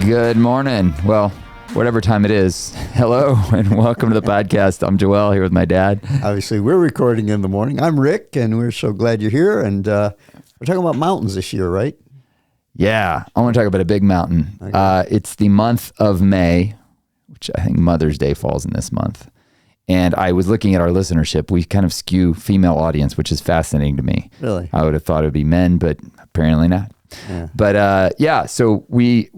Good morning. Well, whatever time it is. Hello and welcome to the podcast. I'm Joel here with my dad. Obviously, we're recording in the morning. I'm Rick, and we're so glad you're here. And we're talking about mountains this year, right? Yeah, I want to talk about a big mountain. Okay. It's the month of May, which I think Mother's Day falls in this month. And I was looking at our listenership. We kind of skew female audience, which is fascinating to me. Really? I would have thought it would be men, but apparently not. Yeah. But so we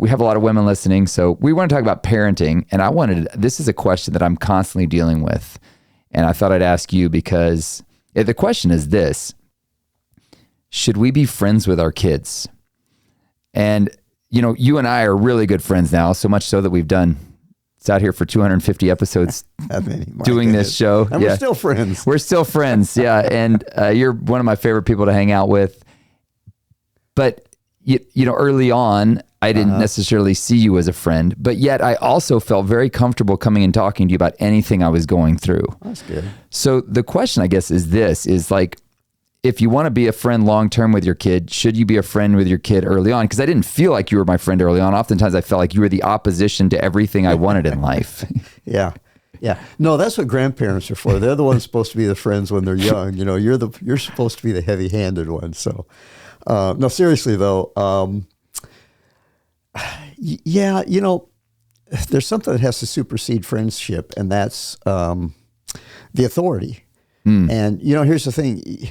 have a lot of women listening. So we want to talk about parenting. And this is a question that I'm constantly dealing with. And I thought I'd ask you because the question is this: should we be friends with our kids? And, you know, you and I are really good friends now, so much so that we've it's out here for 250 episodes doing this show. And we're still friends. We're still friends, yeah. And you're one of my favorite people to hang out with. But, you know, early on, I didn't necessarily see you as a friend, but yet I also felt very comfortable coming and talking to you about anything I was going through. That's good. So the question, I guess, is like, if you want to be a friend long-term with your kid, should you be a friend with your kid early on? Because I didn't feel like you were my friend early on. Oftentimes I felt like you were the opposition to everything I wanted in life. Yeah. No, that's what grandparents are for. They're the ones supposed to be the friends when they're young. You know, you're supposed to be the heavy-handed one. So, no, seriously though, yeah, you know, there's something that has to supersede friendship, and that's the authority. And, you know, here's the thing.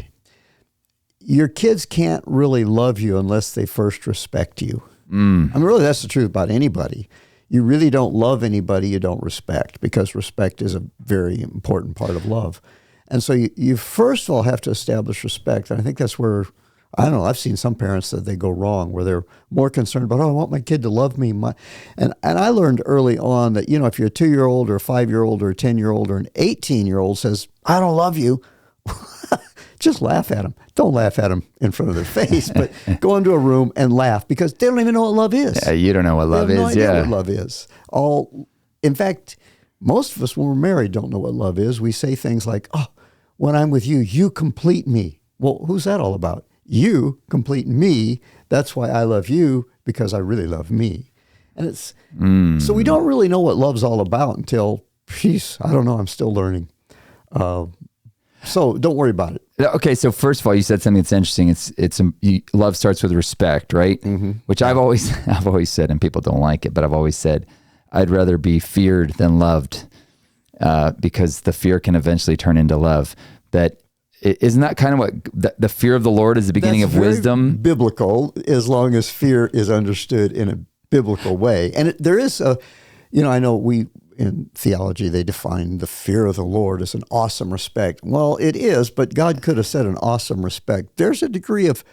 Your kids can't really love you unless they first respect you. I mean, really, that's the truth about anybody. You really don't love anybody you don't respect, because respect is a very important part of love. And so you first of all have to establish respect. And I think that's where, I don't know, I've seen some parents that they go wrong, where they're more concerned about, I want my kid to love me. And I learned early on that, you know, if you're a 2-year-old or a 5-year-old or a 10-year-old or an 18-year-old says, I don't love you, just laugh at them. Don't laugh at them in front of their face, but go into a room and laugh, because they don't even know what love is. Yeah, you don't know what love is. They have no idea what love is. In fact, most of us, when we're married, don't know what love is. We say things like, oh, when I'm with you, you complete me. Well, who's that all about? You complete me. That's why I love you, because I really love me. And it's so we don't really know what love's all about until, I don't know, I'm still learning. So don't worry about it. Okay, so first of all, you said something that's interesting. Love starts with respect, right? Mm-hmm. Which I've always said, and people don't like it, but I've always said, I'd rather be feared than loved, because the fear can eventually turn into love. Isn't that kind of what the fear of the Lord is the beginning of wisdom? Biblical, as long as fear is understood in a biblical way. And there is I know in theology, they define the fear of the Lord as an awesome respect. Well, it is, but God could have said an awesome respect. There's a degree of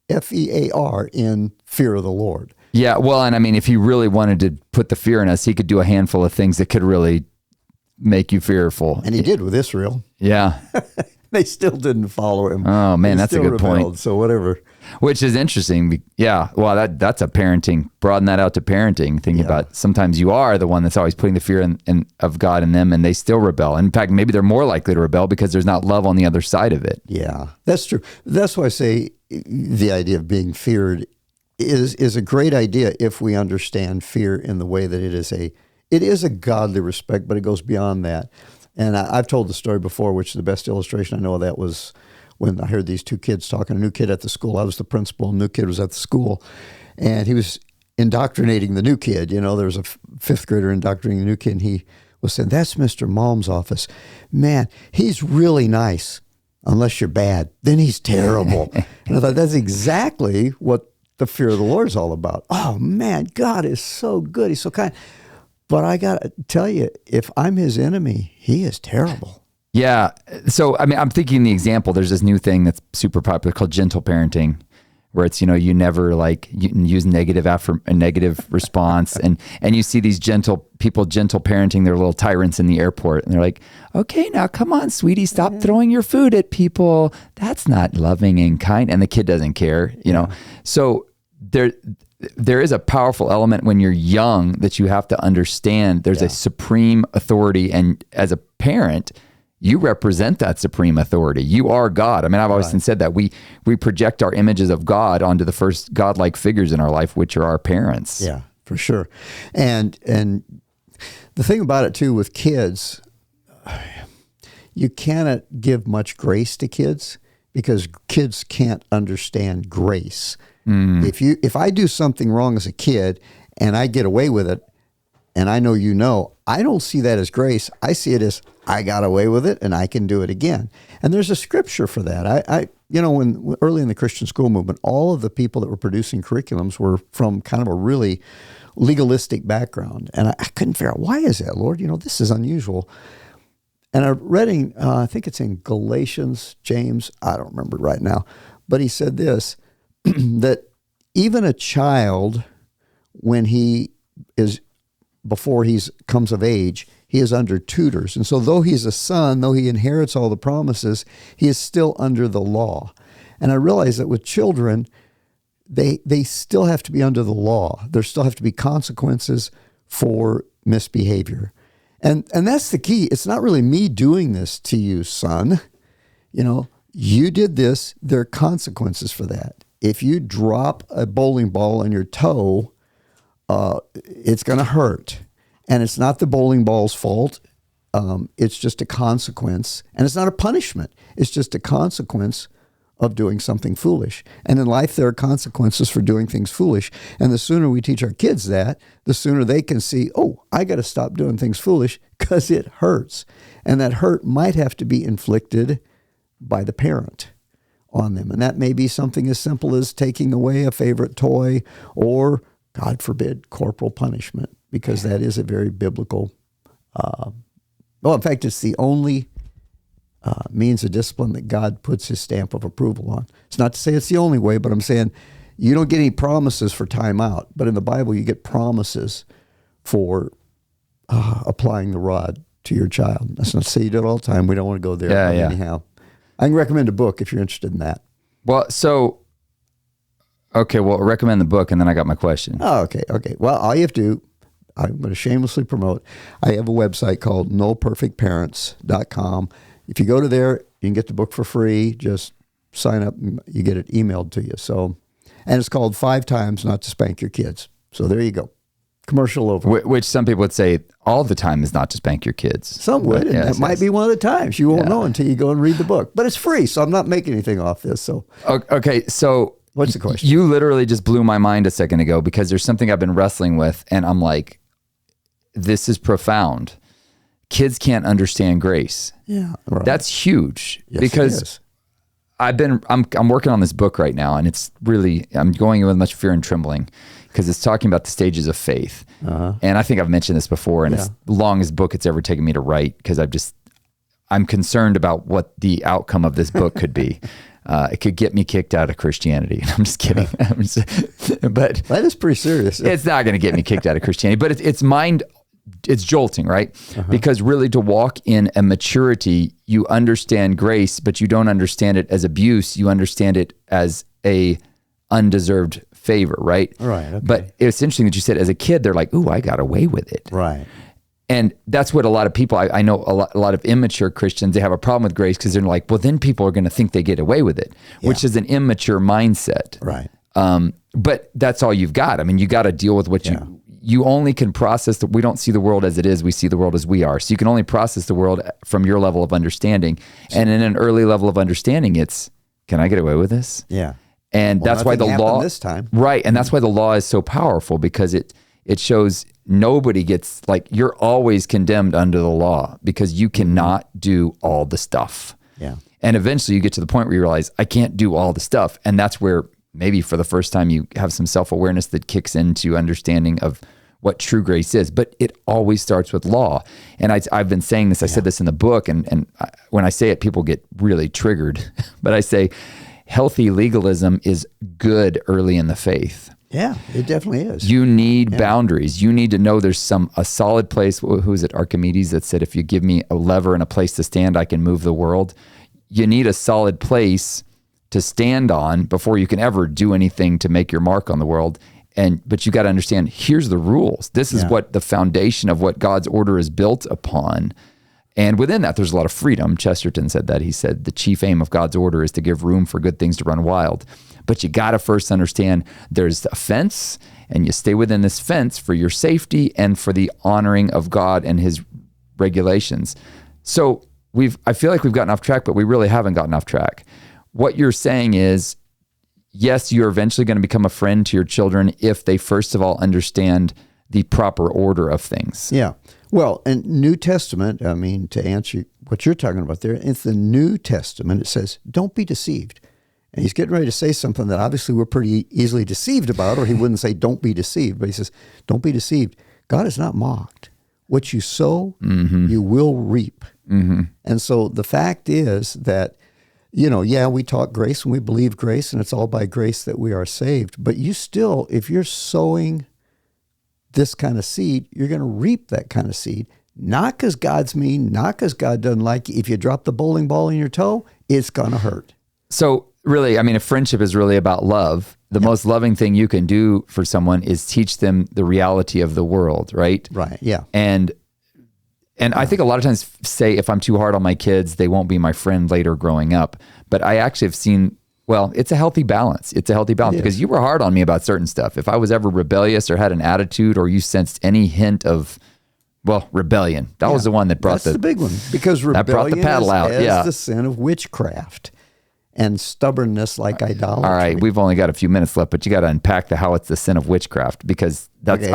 FEAR in fear of the Lord. Yeah, well, and I mean, if he really wanted to put the fear in us, he could do a handful of things that could really make you fearful. And he did with Israel. Yeah. They still didn't follow him. Oh, man, that's a good point. So whatever. Which is interesting. Yeah, well, that's a parenting. Broaden that out to parenting. Thinking about sometimes you are the one that's always putting the fear of God in them, and they still rebel. In fact, maybe they're more likely to rebel because there's not love on the other side of it. Yeah, that's true. That's why I say the idea of being feared is a great idea if we understand fear in the way that it is a godly respect, but it goes beyond that. And I've told the story before, which the best illustration I know of that was when I heard these two kids talking, a new kid at the school. I was the principal, and the new kid was at the school, and he was indoctrinating the new kid. You know, there was a fifth grader indoctrinating the new kid, and he was saying, that's Mr. Malm's office. Man, he's really nice, unless you're bad. Then he's terrible. And I thought, that's exactly what the fear of the Lord is all about. Oh, man, God is so good. He's so kind. But I got to tell you, if I'm his enemy, he is terrible. Yeah. So, I mean, I'm thinking the example, there's this new thing that's super popular called gentle parenting, where it's, you know, you never you use a negative response. and you see these gentle parenting their little tyrants in the airport. And they're like, okay, now come on, sweetie, stop throwing your food at people. That's not loving and kind. And the kid doesn't care, you know? So there is a powerful element when you're young that you have to understand. There's a supreme authority. And as a parent, you represent that supreme authority. You are God. I mean, I've always said that we project our images of God onto the first godlike figures in our life, which are our parents. Yeah, for sure. And the thing about it too with kids, you cannot give much grace to kids because kids can't understand grace. If I do something wrong as a kid and I get away with it, and I know I don't see that as grace. I see it as I got away with it and I can do it again. And there's a scripture for that. I when early in the Christian school movement, all of the people that were producing curriculums were from kind of a really legalistic background. And I couldn't figure out, why is that, Lord? This is unusual. And I read I think it's in Galatians, James, I don't remember right now, but he said this, that even a child, when before he comes of age, he is under tutors. And so though he's a son, though he inherits all the promises, he is still under the law. And I realize that with children, they still have to be under the law. There still have to be consequences for misbehavior. And that's the key. It's not really me doing this to you, son. You did this, there are consequences for that. If you drop a bowling ball on your toe, it's going to hurt. And it's not the bowling ball's fault. It's just a consequence. And it's not a punishment. It's just a consequence of doing something foolish. And in life, there are consequences for doing things foolish. And the sooner we teach our kids that, the sooner they can see, I got to stop doing things foolish because it hurts. And that hurt might have to be inflicted by the parent on them. And that may be something as simple as taking away a favorite toy or, God forbid, corporal punishment, because that is a very biblical, in fact, it's the only means of discipline that God puts his stamp of approval on. It's not to say it's the only way, but I'm saying you don't get any promises for time out. But in the Bible, you get promises for applying the rod to your child. That's not to say you do it all the time. We don't want to go there. Yeah. Anyhow, I can recommend a book if you're interested in that. Well, recommend the book, and then I got my question. Oh, okay. Well, all you have to do, I'm going to shamelessly promote, I have a website called noperfectparents.com. If you go to there, you can get the book for free. Just sign up and you get it emailed to you. So, and it's called 5 Times Not to Spank Your Kids. So there you go. Commercial over. Which some people would say all the time is not to spank your kids. Some would, and that might be one of the times. You won't know until you go and read the book. But it's free, so I'm not making anything off this. So okay, so what's the question? You literally just blew my mind a second ago because there's something I've been wrestling with, and I'm like, this is profound. Kids can't understand grace. Yeah, right. That's huge. Yes, because I'm working on this book right now, and it's really, I'm going in with much fear and trembling because it's talking about the stages of faith. And I think I've mentioned this before, and it's the longest book it's ever taken me to write because I'm concerned about what the outcome of this book could be. It could get me kicked out of Christianity. I'm just kidding. But that is pretty serious. It's not going to get me kicked out of Christianity, but it's jolting, right? Because really to walk in a maturity, you understand grace, but you don't understand it as abuse. You understand it as a undeserved favor, right? Right. Okay. But it's interesting that you said as a kid, they're like, ooh, I got away with it. Right. And that's what a lot of people, I know a lot of immature Christians, they have a problem with grace because they're like, well, then people are going to think they get away with it, which is an immature mindset. Right. But that's all you've got. I mean, you got to deal with what you only can process that. We don't see the world as it is. We see the world as we are. So you can only process the world from your level of understanding. And in an early level of understanding, can I get away with this? Yeah. And that's why the law this time. Right. And that's why the law is so powerful because it shows nobody gets, like, you're always condemned under the law because you cannot do all the stuff. Yeah. And eventually you get to the point where you realize I can't do all the stuff. And that's where maybe for the first time you have some self-awareness that kicks into understanding of what true grace is. But it always starts with law. And I've been saying this, I said this in the book, and when I say it, people get really triggered. But I say healthy legalism is good early in the faith. Yeah, it definitely is. You need boundaries. You need to know there's a solid place. Who is it? Archimedes that said, if you give me a lever and a place to stand, I can move the world. You need a solid place to stand on before you can ever do anything to make your mark on the world. But you got to understand, here's the rules. This is what the foundation of what God's order is built upon. And within that, there's a lot of freedom. Chesterton said that. He said the chief aim of God's order is to give room for good things to run wild. But you got to first understand there's a fence, and you stay within this fence for your safety and for the honoring of God and his regulations. So I feel like we've gotten off track, but we really haven't gotten off track. What you're saying is, yes, you're eventually going to become a friend to your children if they first of all understand the proper order of things. Yeah. Well, in New Testament, I mean, to answer what you're talking about there, it's the New Testament. It says, don't be deceived. And he's getting ready to say something that obviously we're pretty easily deceived about, or he wouldn't say, don't be deceived. But he says, don't be deceived. God is not mocked. What you sow, you will reap. And so the fact is that, we talk grace and we believe grace, and it's all by grace that we are saved. But you still, if you're sowing this kind of seed, you're going to reap that kind of seed. Not because God's mean, not because God doesn't like you. If you drop the bowling ball in your toe, it's going to hurt. So really, I mean, if friendship is really about love, the most loving thing you can do for someone is teach them the reality of the world, right? Right, yeah. And I think a lot of times say, if I'm too hard on my kids, they won't be my friend later growing up. But I actually have seen, well, it's a healthy balance. It's a healthy balance because you were hard on me about certain stuff. If I was ever rebellious or had an attitude, or you sensed any hint of, rebellion, that was the one that brought the big one, because rebellion brought the paddle out. Is the sin of witchcraft and stubbornness like idolatry. All right, we've only got a few minutes left, but you got to unpack how it's the sin of witchcraft, because that's,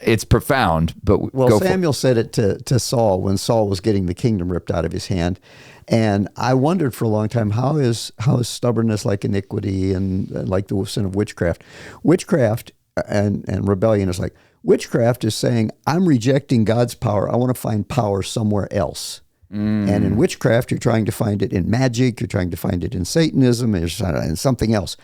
it's profound, but Samuel said it to Saul when Saul was getting the kingdom ripped out of his hand. And I wondered for a long time, how is stubbornness like iniquity and like the sin of witchcraft? Witchcraft and rebellion is like, witchcraft is saying, I'm rejecting God's power. I want to find power somewhere else. And in witchcraft, you're trying to find it in magic. You're trying to find it in Satanism and something else.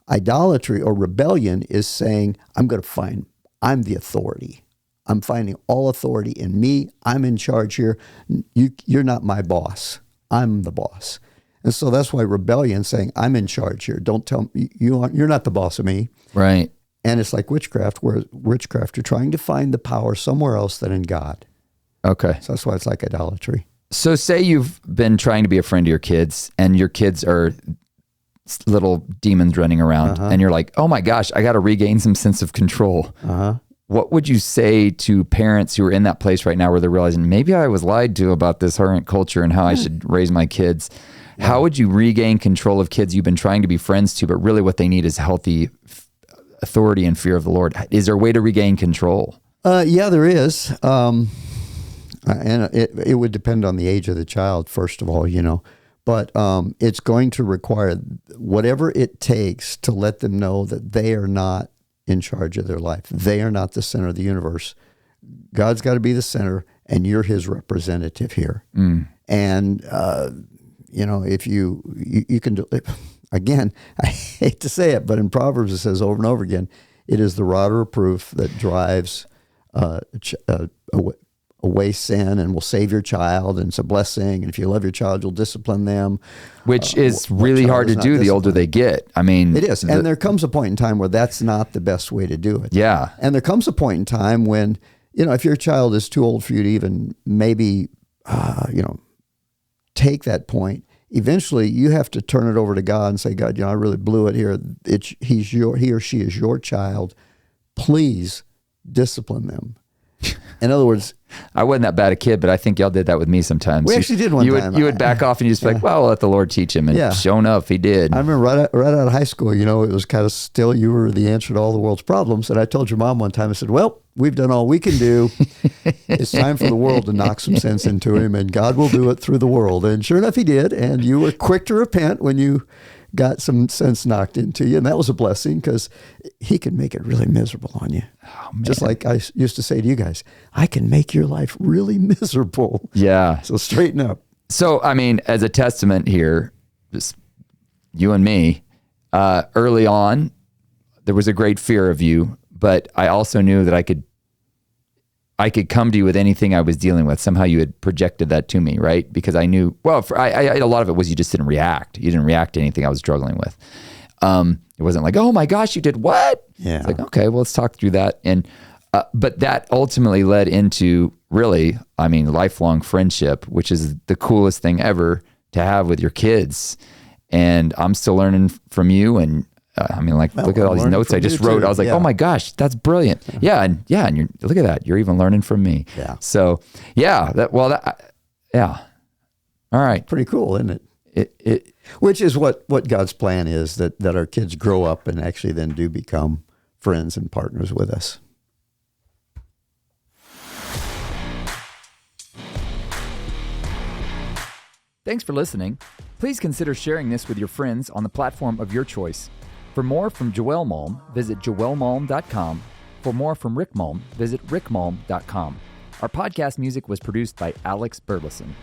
Idolatry or rebellion is saying, I'm the authority. I'm finding all authority in me. I'm in charge here. You're not my boss. I'm the boss. And so that's why rebellion saying, I'm in charge here. Don't tell me, you're not the boss of me. Right. And it's like witchcraft, where witchcraft, you're trying to find the power somewhere else than in God. Okay. So that's why it's like idolatry. So say you've been trying to be a friend to your kids, and your kids are little demons running around, and you're like, oh my gosh, I got to regain some sense of control. What would you say to parents who are in that place right now where they're realizing, maybe I was lied to about this current culture and how I should raise my kids? How would you regain control of kids you've been trying to be friends to, but really what they need is healthy authority and fear of the Lord? Is there a way to regain control? Yeah, there is. And it would depend on the age of the child, first of all, but it's going to require whatever it takes to let them know that they are not in charge of their life. They are not the center of the universe. God's got to be the center, and you're his representative here. And, if you can do it, again, I hate to say it, but in Proverbs it says over and over again, it is the rod of reproof that drives away sin and will save your child, and it's a blessing. And if you love your child, you'll discipline them. Which is really hard to do the older they get. I mean, it is. And there comes a point in time where that's not the best way to do it. Yeah. And there comes a point in time when, if your child is too old for you to even maybe, take that point, eventually you have to turn it over to God and say, God, I really blew it here. He or she is your child. Please discipline them. In other words, I wasn't that bad a kid, but I think y'all did that with me sometimes. We actually did one time. You would back off and you just be like, well, we'll let the Lord teach him. And sure enough, he did. I remember right out of high school, it was kind of still, you were the answer to all the world's problems. And I told your mom one time, I said, well, we've done all we can do. It's time for the world to knock some sense into him, and God will do it through the world. And sure enough, he did. And you were quick to repent when you got some sense knocked into you. And that was a blessing, because he can make it really miserable on you. Oh, just like I used to say to you guys, I can make your life really miserable. Yeah. So straighten up. So, I mean, as a testament here, just you and me, early on, there was a great fear of you, but I also knew that I could come to you with anything I was dealing with. Somehow you had projected that to me, right? Because I knew, a lot of it was you just didn't react. You didn't react to anything I was struggling with. It wasn't like, oh my gosh, you did what? Yeah. It's like, okay, well, let's talk through that. And But that ultimately led into really, I mean, lifelong friendship, which is the coolest thing ever to have with your kids. And I'm still learning from you. And I mean, like, look at all these notes I just wrote. I was like, oh my gosh, that's brilliant. Yeah. And you're, look at that. You're even learning from me. Yeah. So yeah, yeah. All right. Pretty cool, isn't it? Which is what God's plan is, that our kids grow up and actually then do become friends and partners with us. Thanks for listening. Please consider sharing this with your friends on the platform of your choice. For more from Joel Malm, visit joelmalm.com. For more from Rick Malm, visit rickmalm.com. Our podcast music was produced by Alex Burleson.